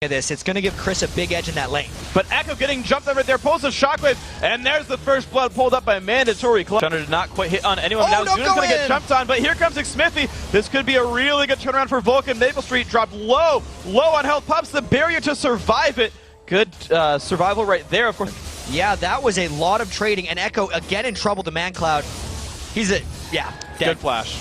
this. It's going to give Chris a big edge in that lane. But Ecco getting jumped over there, pulls a shockwave, and there's the first blood pulled up by Mandatory Club. Stunner did not quite hit on anyone. Now Zuna's going to get jumped on, but here comes Xmithy. This could be a really good turnaround for Vulcun. Maple Street dropped low on health, pops the barrier to survive it. Good survival right there, of course. Yeah, that was a lot of trading, and Ecco again in trouble to Mancloud. He's dead. Good flash.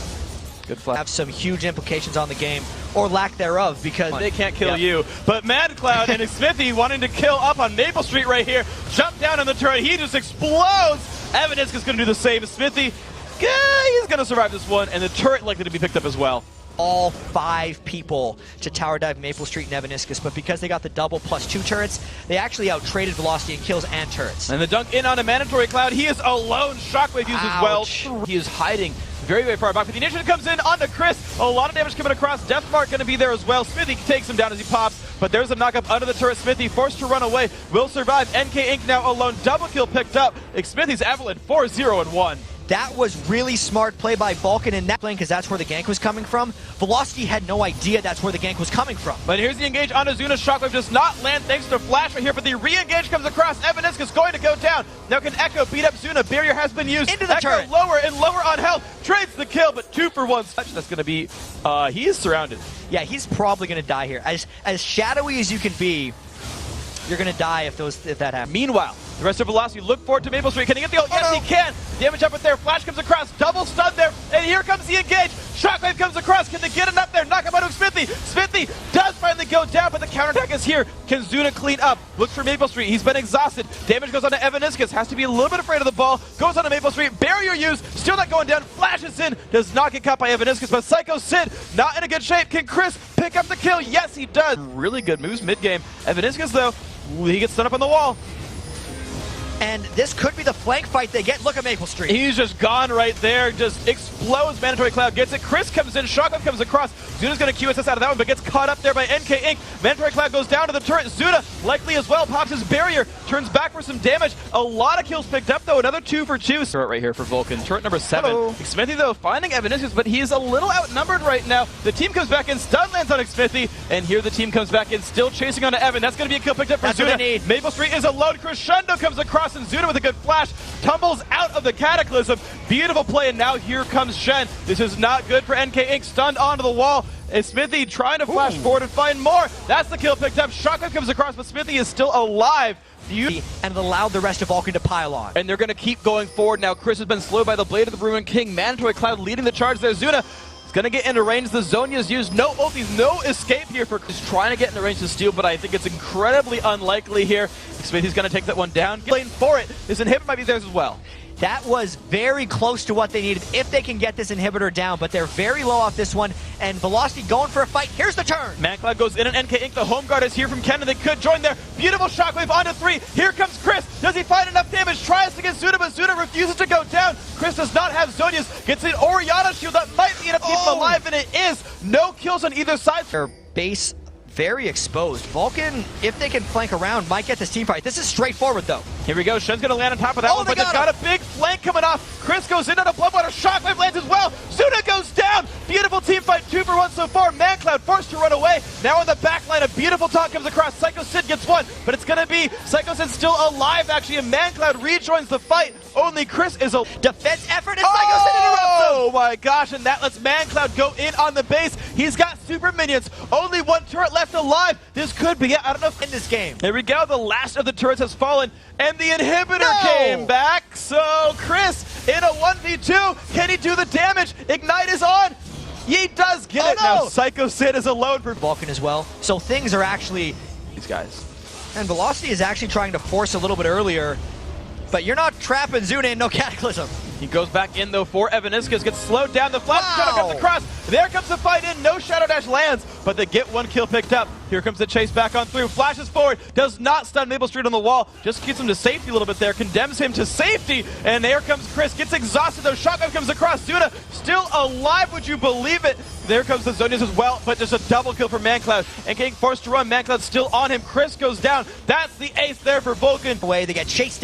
Good flash. Have some huge implications on the game, or lack thereof, because they can't kill you. But Mancloud and Xmithy wanting to kill up on Maple Street right here. Jump down on the turret. He just explodes. Evaniscus is going to do the same. Xmithy, he's going to survive this one, and the turret likely to be picked up as well. All 5 people to tower dive Maple Street and Evaniscus, but because they got the double +2 turrets, they actually out-traded velocity and kills and turrets. And the dunk in on a Mandatory Cloud. He is alone. Shockwave used as well. He is hiding very, very far back. But the initiative comes in onto Chris. A lot of damage coming across. Deathmark going to be there as well. Xmithy takes him down as he pops, but there's a knock-up under the turret. Xmithy forced to run away. Will survive. NK Inc. now alone. Double kill picked up. Xmithy's Evelyn 4-0-1. That was really smart play by Vulcun in that lane, because that's where the gank was coming from. Velocity had no idea that's where the gank was coming from. But here's the engage on Azuna. Shockwave does not land thanks to Flash right here, but the re-engage comes across. Evaniscus going to go down. Now can Ecco beat up Zuna? Barrier has been used. Into the turret. Lower and lower on health. Trades the kill, but 2 for 1 touch. That's going to be, he is surrounded. Yeah, he's probably going to die here. As shadowy as you can be, you're going to die if that happens. Meanwhile, the rest of Velocity look forward to Maple Street. Can he get the ult? Yes, he can. Damage up with there. Flash comes across. Double stun there. And here comes the engage. Shockwave comes across. Can they get it up there? Knock him out of Xmithy. Xmithy does finally go down, but the counterattack is here. Can Zuna clean up? Looks for Maple Street. He's been exhausted. Damage goes on to Evaniscus. Has to be a little bit afraid of the ball. Goes on to Maple Street. Barrier used. Still not going down. Flashes in. Does not get caught by Evaniscus, but Psycho Sid not in a good shape. Can Chris pick up the kill? Yes, he does. Really good moves mid-game. Evaniscus, though, he gets stunned up on the wall. And this could be the flank fight they get. Look at Maple Street. He's just gone right there. Just explodes. Mandatory Cloud gets it. Chris comes in. Shockwave comes across. Zuna's going to QSS out of that one, but gets caught up there by NK Inc. Mandatory Cloud goes down to the turret. Zuna likely as well. Pops his barrier. Turns back for some damage. A lot of kills picked up, though. Another 2 for 2. Turret right here for Vulcun. Turret number 7. Xmithy, though, finding Evaniscus, but he is a little outnumbered right now. The team comes back in. Stun lands on Xmithy. And here the team comes back in. Still chasing on to Evan. That's going to be a kill picked up for That's Zuna. what they need. Maple Street is alone. Crescendo comes across, and Zuna with a good flash tumbles out of the Cataclysm. Beautiful play, and now here comes Shen. This is not good for NK Inc. Stunned onto the wall. And Xmithy trying to flash forward and find more. That's the kill picked up. Shotgun comes across, but Xmithy is still alive. And allowed the rest of Vulcun to pile on. And they're going to keep going forward now. Chris has been slowed by the Blade of the Ruin King. Mandatory Cloud leading the charge there. Zuna going to get into range. The Zonya's used. No ultis, no escape here for Chris. Trying to get into range to steal, but I think it's incredibly unlikely here. Xmithy's going to take that one down. Lane for it. This inhibitor might be theirs as well. That was very close to what they needed if they can get this inhibitor down, but they're very low off this one, and Velocity going for a fight. Here's the turn. Mancloud goes in, and NK Inc. The home guard is here from Ken, and they could join there. Beautiful shockwave onto 3. Here comes Chris. Does he find enough damage? Tries to get Zuna, but Zuna refuses to go down. Chris does not have Zonya's. Gets an Orianna shield that might be enough to keep him alive, and it is. No kills on either side. Their base very exposed. Vulcun, if they can flank around, might get this team fight. This is straightforward, though. Here we go. Shen's going to land on top of that one, but they've got a big flank coming off. Chris goes in on a Bloodwater. Shockwave lands as well. Zuna goes down. Beautiful team fight. 2 for 1 so far. Mancloud forced to run away. Now in the back line, a beautiful taunt comes across. Psycho Sid gets one, but it's going to be Psycho Sid still alive, actually, and Mancloud rejoins the fight. Only Chris is a defense effort, and Psycho Sid interrupts him. Oh my gosh, and that lets Mancloud go in on the base. He's got super minions. Only 1 turret left alive. This could be it. I don't know if in this game. Here we go. The last of the turrets has fallen, and the inhibitor came back. So Chris in a 1v2. Can he do the damage? Ignite is on. He does get it. Now Psycho Sid is alone for Vulcun as well. So things are actually these guys. And Velocity is actually trying to force a little bit earlier, but you're not trapping Zuna in no Cataclysm. He goes back in, though, for Evaniscus. Gets slowed down. The flash shadow comes across. There comes the fight in. No Shadow Dash lands, but they get 1 kill picked up. Here comes the chase back on through. Flashes forward. Does not stun Maple Street on the wall. Just gets him to safety a little bit there. Condemns him to safety. And there comes Chris. Gets exhausted, though. Shotgun comes across. Zuna still alive. Would you believe it? There comes the Zonias as well, but just a double kill for Mancloud. And getting forced to run. Mancloud still on him. Chris goes down. That's the ace there for Vulcun. Away, they get chased down.